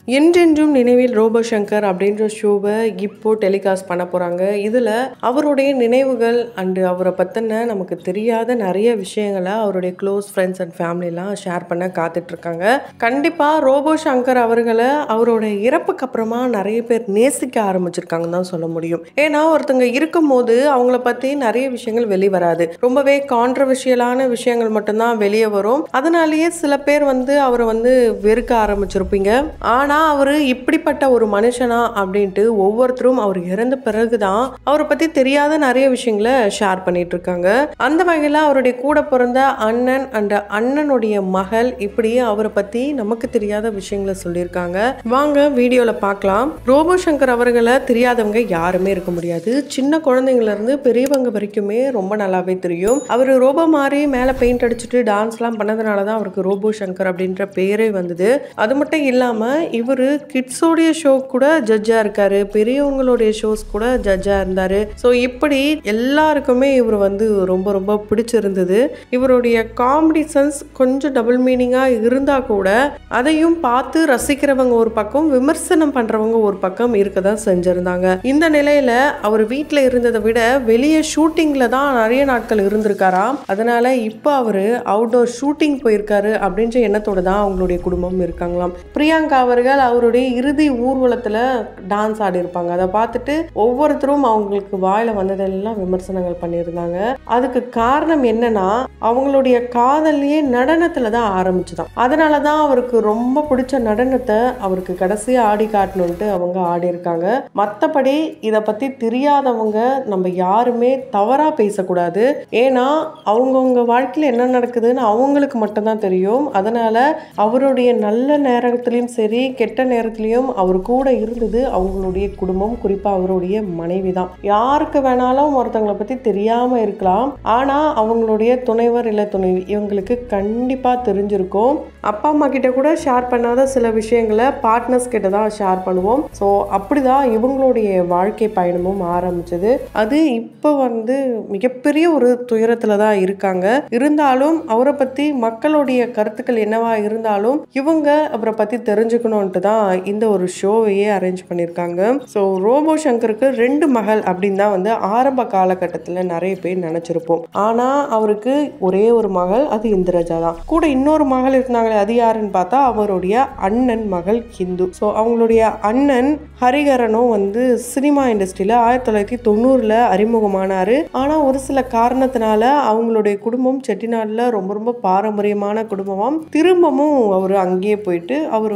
என்றென்றும் நினைவில் ரோபோ சங்கர் அப்படின்ற ஷோவை இப்போ டெலிகாஸ்ட் பண்ண போகிறாங்க. இதில் அவருடைய நினைவுகள் அண்டு அவரை பற்றின நமக்கு தெரியாத நிறைய விஷயங்களை அவருடைய க்ளோஸ் ஃப்ரெண்ட்ஸ் அண்ட் ஃபேமிலிலாம் ஷேர் பண்ண காத்துட்ருக்காங்க. கண்டிப்பாக ரோபோ சங்கர் அவர்களை அவரோட இறப்புக்கு அப்புறமா நிறைய பேர் நேசிக்க ஆரம்பிச்சிருக்காங்கன்னு தான் சொல்ல முடியும். ஏன்னா ஒருத்தங்க இருக்கும்போது அவங்கள பற்றி நிறைய விஷயங்கள் வெளிவராது, ரொம்பவே கான்ட்ரவர்ஷியலான விஷயங்கள் மட்டும்தான் வெளியே வரும். அதனாலேயே சில பேர் அவரை வெறுக்க ஆரம்பிச்சிருப்பீங்க. ஆனால் அவர் இப்படிப்பட்ட ஒரு மனுஷனா அப்படின்ட்டு ஒவ்வொருத்தரும் அவர் இறந்த பிறகுதான் அவரை பற்றி தெரியாத நிறைய விஷயங்களை ஷேர் பண்ணிட்டு இருக்காங்க. அந்த வகையில் அவருடைய கூட பிறந்த அண்ணன் அண்ட் அண்ணனுடைய மகள் இப்படி அவரை பற்றி நமக்கு தெரியாத விஷயங்களை சொல்லியிருக்காங்க. வாங்க வீடியோவில் பார்க்கலாம். ரோபோ சங்கர் அவர்களை தெரியாதவங்க யாருமே இருக்க முடியாது. சின்ன குழந்தைங்கள இருந்து பெரியவங்க வரைக்குமே ரொம்ப நல்லாவே தெரியும். அவர் ரோபோ மாதிரி மேலே பெயிண்ட் அடிச்சுட்டு டான்ஸ்லாம் பண்ணதுனால தான் அவருக்கு ரோபோ சங்கர் அப்படின்ற பேரே வந்தது. அது மட்டும் இல்லாமல் இவர் கிட்ஸோடைய ஷோ கூட ஜட்ஜா இருக்காரு, பெரியவங்களுடைய ஷோஸ் கூட ஜட்ஜா இருந்தாரு. ஸோ இப்படி எல்லாருக்குமே இவர் ரொம்ப ரொம்ப பிடிச்சிருந்தது. இவருடைய காமெடி சென்ஸ் கொஞ்சம் டபுள் மீனிங்கா இருந்தா கூட அதையும் பார்த்து ரசிக்கிறவங்க ஒரு பக்கம், விமர்சனம் பண்றவங்க ஒரு பக்கம் இருக்க தான் செஞ்சிருந்தாங்க. இந்த நிலையில அவர் வீட்டில் இருந்ததை விட வெளியே ஷூட்டிங்ல தான் நிறைய நாட்கள் இருந்திருக்காராம். அதனால இப்போ அவரு அவுட்டோர் ஷூட்டிங் போயிருக்காரு அப்படின்ற எண்ணத்தோட தான் அவங்களுடைய குடும்பம் இருக்காங்களாம். பிரியங்கா அவர்கள் அவருடைய இறுதி ஊர்வலத்துல டான்ஸ் ஆடி இருப்பாங்க. அதை பார்த்துட்டு ஒவ்வொருத்தரும் அவங்களுக்கு வாயில வந்ததெல்லாம் விமர்சனங்கள் பண்ணியிருந்தாங்க. அதுக்கு காரணம் என்னன்னா அவங்களுடைய காதலியே நடனத்துல தான் ஆரம்பிச்சுதான். அதனாலதான் அவருக்கு ரொம்ப பிடிச்ச நடனத்தை அவருக்கு கடைசியா ஆடி காட்டணும்ட்டு அவங்க ஆடி இருக்காங்க. மற்றபடி இதை பத்தி தெரியாதவங்க நம்ம யாருமே தவறா பேசக்கூடாது. ஏன்னா அவங்கவுங்க வாழ்க்கையில என்ன நடக்குதுன்னு அவங்களுக்கு மட்டும்தான் தெரியும். அதனால அவருடைய நல்ல நேரத்திலையும் சரி கெட்ட நேரத்திலையும் அவர் கூட இருந்தது அவங்களுடைய குடும்பம், குறிப்பா அவருடைய மனைவி தான். யாருக்கு வேணாலும் ஒருத்தவங்களை பத்தி தெரியாம இருக்கலாம், ஆனா அவங்களுடைய துணைவர் இல்ல துணைவி இவங்களுக்கு கண்டிப்பா தெரிஞ்சிருக்கும். அப்பா அம்மா கிட்ட கூட ஷேர் பண்ணாத சில விஷயங்களை பார்ட்னர்ஸ் கிட்ட தான் ஷேர் பண்ணுவோம். ஸோ அப்படிதான் இவங்களுடைய வாழ்க்கை பயணமும் ஆரம்பிச்சது. அது இப்போ மிகப்பெரிய ஒரு துயரத்துல தான் இருக்காங்க. இருந்தாலும் அவரை பத்தி மக்களுடைய கருத்துக்கள் என்னவா இருந்தாலும் இவங்க அவரை பத்தி தெரிஞ்சுக்கணும்ட்டு தான் இந்த ஒரு ஷோவையே அரேஞ்ச் பண்ணியிருக்காங்க. ஸோ ரோபோ சங்கருக்கு 2 மகள் அப்படின்னு தான் ஆரம்ப காலகட்டத்தில் நிறைய பேர் நினைச்சிருப்போம். ஆனா அவருக்கு ஒரே ஒரு மகள், அது இந்திரஜா தான். கூட இன்னொரு மகள் இருந்தாங்களே, அது யாருன்னு பார்த்தா அவருடைய அண்ணன் மகள் ஹிந்து. ஸோ அவங்களுடைய அண்ணன் ஹரிகரனும் சினிமா இண்டஸ்ட்ரியில 1990 அறிமுகமானாரு. ஆனா ஒரு சில காரணத்தினால அவங்களுடைய குடும்பம் செட்டிநாடுல ரொம்ப ரொம்ப பாரம்பரியமான குடும்பமாம். திரும்பவும் அவர் அங்கேயே போயிட்டு அவர்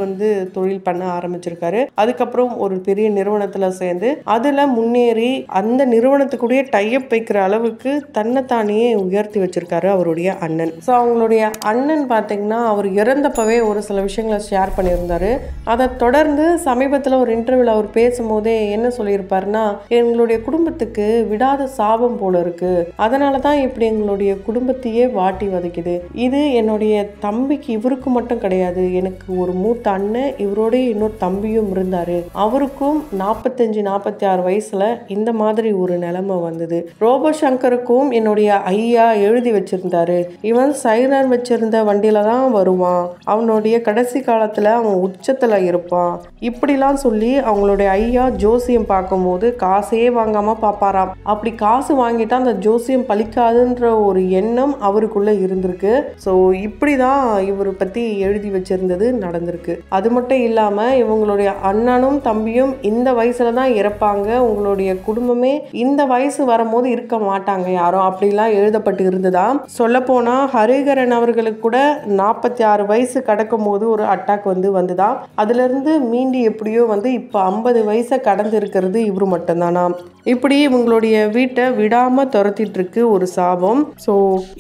தொழில் பண்ண ஆரம்பிச்சிருக்காரு. அதுக்கப்புறம் ஒரு பெரிய நிறுவனத்துல சேர்ந்து அதுல முன்னேறி அந்த நிறுவனத்துக்குடைய டைப் வைக்கிற அளவுக்கு தன்னைத்தானே உயர்த்தி வச்சிருக்காரு அவருடைய அண்ணன். ஸோ அவங்களுடைய அண்ணன் பார்த்தீங்கன்னா அவர் இறந்தப்பவே ஒரு சில விஷயங்களை ஷேர் பண்ணியிருந்தாரு. அதை தொடர்ந்து சமீபத்தில் ஒரு இன்டர்வியூல அவர் பேசும்போதே என்ன சொல்லியிருப்பாருன்னா, எங்களுடைய குடும்பத்துக்கு விடாத சாபம் போல இருக்கு, அதனாலதான் இப்படி எங்களுடைய குடும்பத்தையே வாட்டி வதைக்குது. இது என்னுடைய தம்பிக்கு இவருக்கு மட்டும் கிடையாது, எனக்கு ஒரு மூத்த அண்ணன் இவரோடைய இன்னொரு தம்பியும் இருந்தாரு, அவருக்கும் 45-46 வயசுல இந்த மாதிரி ஒரு நிலைமை வந்தது. ரோபோ சங்கருக்கும் என்னுடைய ஐயா எழுதி வச்சிருந்தாரு, இவன் சைனர் வச்சிருந்த வண்டியில தான் வருவான், அவனுடைய கடைசி காலத்துல அவன் உச்சத்துல இருப்பான், இப்படிலாம் சொல்லி அவங்களுடைய ஐயா ஜோசியம் பார்க்கும்போது காசையே வாங்காம பாப்பாராம். அப்படி காசு வாங்கிட்டா அந்த ஜோசியம் பலிக்காதுன்ற ஒரு எண்ணம் அவருக்குள்ள இருந்திருக்கு. ஸோ இப்படிதான் இவரை பத்தி எழுதி வச்சிருந்தது நடந்திருக்கு. அது மட்டும் இல்லாம இவங்களுடைய அண்ணனும் தம்பியும் இந்த வயசுல தான் இறப்பாங்க, உங்களுடைய குடும்பமே இந்த வயசு வரும்போது இருக்க மாட்டாங்க யாரும், அப்படிலாம் எழுதப்பட்டு இருந்ததாம். சொல்ல போனா ஹரிகரன் அவர்களுக்கு கூட 46 வயசு கடக்கும் போது ஒரு அட்டாக் வந்துதான். அதுல இருந்து மீண்டு எப்படியோ இப்ப 50 வயசை கடந்து இருக்கிறது இவரு மட்டும்தானா. இப்படி இவங்களுடைய வீட்டை விடாம துரத்திட்டு இருக்கு ஒரு சாபம். ஸோ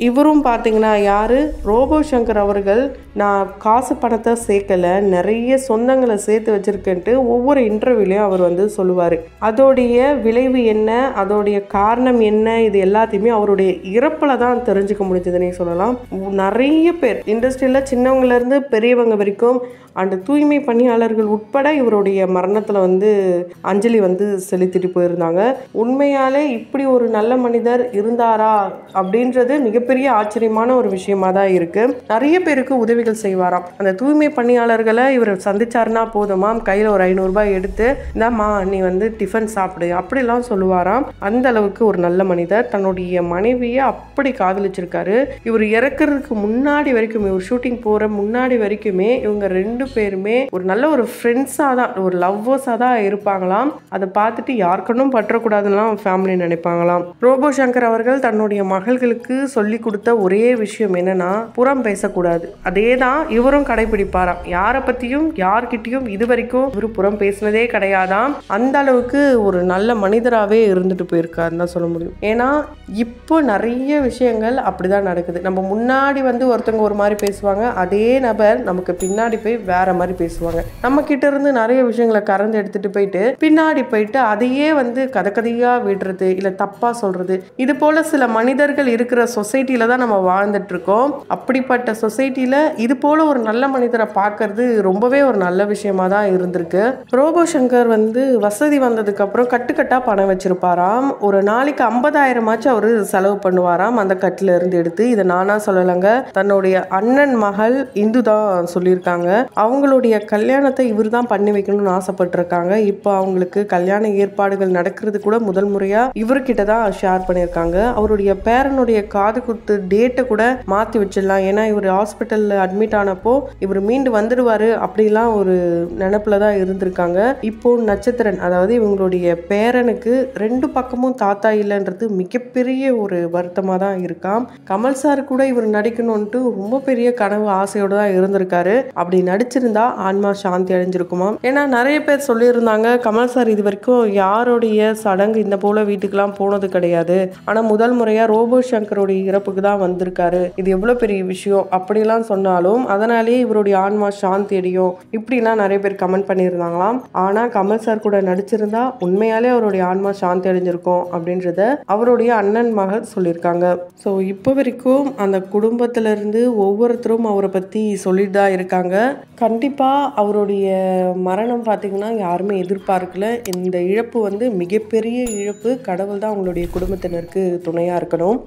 இவரும் பாத்தீங்கன்னா யாரு, ரோபோ சங்கர் அவர்கள் நான் காசு பணத்தை சேர்க்கல, நிறைய சொந்தங்களை சேர்த்து வச்சிருக்கேன்ட்டு ஒவ்வொரு இன்டர்வியூலையும் அவர் சொல்லுவார். அதோடைய விளைவு என்ன, அதோடைய காரணம் என்ன, இது எல்லாத்தையுமே அவருடைய இறப்புல தான் தெரிஞ்சுக்க முடிஞ்சதுன்னே சொல்லலாம். நிறைய பேர் இண்டஸ்ட்ரியில சின்னவங்கல இருந்து பெரியவங்க வரைக்கும் அண்ட் தூய்மை பணியாளர்கள் உட்பட இவருடைய மரணத்தில் வந்து அஞ்சலி வந்து செலுத்திட்டு போயிருந்தாங்க. உண்மையாலே இப்படி ஒரு நல்ல மனிதர் இருந்தாரா அப்படின்றது மிகப்பெரிய ஆச்சரியமான ஒரு விஷயமா தான் இருக்கு. நிறைய பேருக்கு உதவிகள் செய்வாராம். அந்த தூய்மை பணியாளர்களை இவர் சந்திச்சாருன்னா போதுமாம், கையில் ஒரு 500 ரூபாய் எடுத்து இந்தாம்மா நீ வந்து டிஃபன் சாப்பிடு அப்படிலாம் சொல்லுவாராம். அந்த அளவுக்கு ஒரு நல்ல மனிதர். தன்னுடைய மனைவியை அப்படி காதலிச்சிருக்காரு. இவர் இறக்குறதுக்கு முன்னாடி வரைக்கும், இவர் ஷூட்டிங் போற முன்னாடி வரைக்குமே இவங்க 2 பேருமே ஒரு நல்ல ஒரு ஃப்ரெண்ட்ஸாக தான், ஒரு லவ்வர்ஸாக தான் இருப்பாங்களாம். அதை பார்த்துட்டு யாருக்கணும் பற்றக்கூடாதுலாம் ஃபேமிலி நினைப்பாங்களாம். ரோபோ சங்கர் அவர்கள் தன்னுடைய மகள்களுக்கு சொல்லி கொடுத்த ஒரே விஷயம் என்னன்னா, புறம் பேசக்கூடாது. அதே தான் இவரும் கடைபிடிப்பாராம். யாரை பற்றியும் யார்கிட்டையும் இது வரைக்கும் இவர் புறம் பேசினதே கிடையாதாம். அந்த அளவுக்கு ஒரு நல்ல மனிதராகவே இருந்துட்டு போயிருக்காருன்னு தான் சொல்ல முடியும். ஏன்னா இப்போ நிறைய விஷயங்கள் அப்படிதான் நடக்குது. நம்ம முன்னாடி வந்து ஒருத்தவங்க ஒரு மாதிரி பேசுவாங்க, அதே நபர் நமக்கு பின்னாடி போய் வேற மாதிரி பேசுவாங்க. நம்ம கிட்ட இருந்து நிறைய விஷயங்களை கறந்து எடுத்துட்டு போயிட்டு பின்னாடி போயிட்டு அதையே வந்து கதையா விடுறது, இல்ல தப்பா சொல்றது, இது போல சில மனிதர்கள் இருக்கிற சொசைட்டில தான் நம்ம வாழ்ந்துட்டு இருக்கோம். அப்படிப்பட்ட சொசைட்டில இது போல ஒரு நல்ல மனிதரை பார்க்கறது ரொம்பவே ஒரு நல்ல விஷயமா தான் இருந்திருக்கு. ரோபோ சங்கர் வந்து வசதி வந்ததுக்கு அப்புறம் கட்டுக்கட்டா பணம் வச்சிருப்பாராம். ஒரு நாளைக்கு 50,000 அவரு செலவு பண்ணுவாராம் அந்த கட்டில இருந்து எடுத்து. இதை நானா சொல்லலைங்க, தன்னுடைய அண்ணன் மகள் இந்து தான் சொல்லியிருக்காங்க. அவங்களுடைய கல்யாணத்தை இவர் தான் பண்ணி வைக்கணும்னு ஆசைப்பட்டிருக்காங்க. இப்போ அவங்களுக்கு கல்யாண ஏற்பாடுகள் நடக்கிறது கூட முதல் முறையா இவர்கிட்ட தான் ஷேர் பண்ணியிருக்காங்க. அவருடைய பேரனுடைய காது குத்து டேட்டை கூட மாற்றி வச்சிடலாம், ஏன்னா இவர் ஹாஸ்பிட்டலில் அட்மிட் ஆனப்போ இவர் மீண்டு வந்துடுவார் அப்படிலாம் ஒரு நினப்பில் தான் இருந்திருக்காங்க. இப்போ நட்சத்திரன், அதாவது இவங்களுடைய பேரனுக்கு 2 பக்கமும் தாத்தா இல்லைன்றது மிகப்பெரிய ஒரு வருத்தமாக தான் இருக்காம். கமல் சார் கூட இவர் நடிக்கணும்ட்டு ரொம்ப பெரிய கனவு ஆசையோடு தான் இருந்திருக்காரு. அப்படி நடிச்சிருந்தா ஆன்மா சாந்தி அடைஞ்சிருக்குமா. ஏன்னா நிறைய பேர் சொல்லியிருந்தாங்க, கமல் சார் இது வரைக்கும் யாருடைய சடங்கு இந்த போல வீட்டுக்கெல்லாம் போனது கிடையாது, ஆனால் முதல் முறையாக ரோபோ சங்கருடைய இறப்புக்கு தான் வந்திருக்காரு, இது எவ்வளோ பெரிய விஷயம் அப்படிலாம் சொன்னாலும் அதனாலேயே இவருடைய ஆன்மா சாந்தி அடையும் இப்படிலாம் நிறைய பேர் கமெண்ட் பண்ணியிருந்தாங்களாம். ஆனால் கமல் சார் கூட நடிச்சிருந்தா உண்மையாலே அவருடைய ஆன்மா சாந்தி அடைஞ்சிருக்கும் அப்படின்றத அவருடைய அண்ணன் மகள் சொல்லியிருக்காங்க. ஸோ இப்போ வரைக்கும் அந்த குடும்பத்திலிருந்து ஒவ்வொருத்தரும் அவரை பற்றி சொல்லிட்டு தான் இருக்காங்க. கண்டிப்பாக அவருடைய மரணம் பார்த்திங்கன்னா யாருமே எதிர்பார்க்கல. இந்த இழப்பு வந்து மிகப்பெரிய இழப்பு. கடவுள் தான் அவங்களுடைய குடும்பத்தினருக்கு துணையாக இருக்கணும்.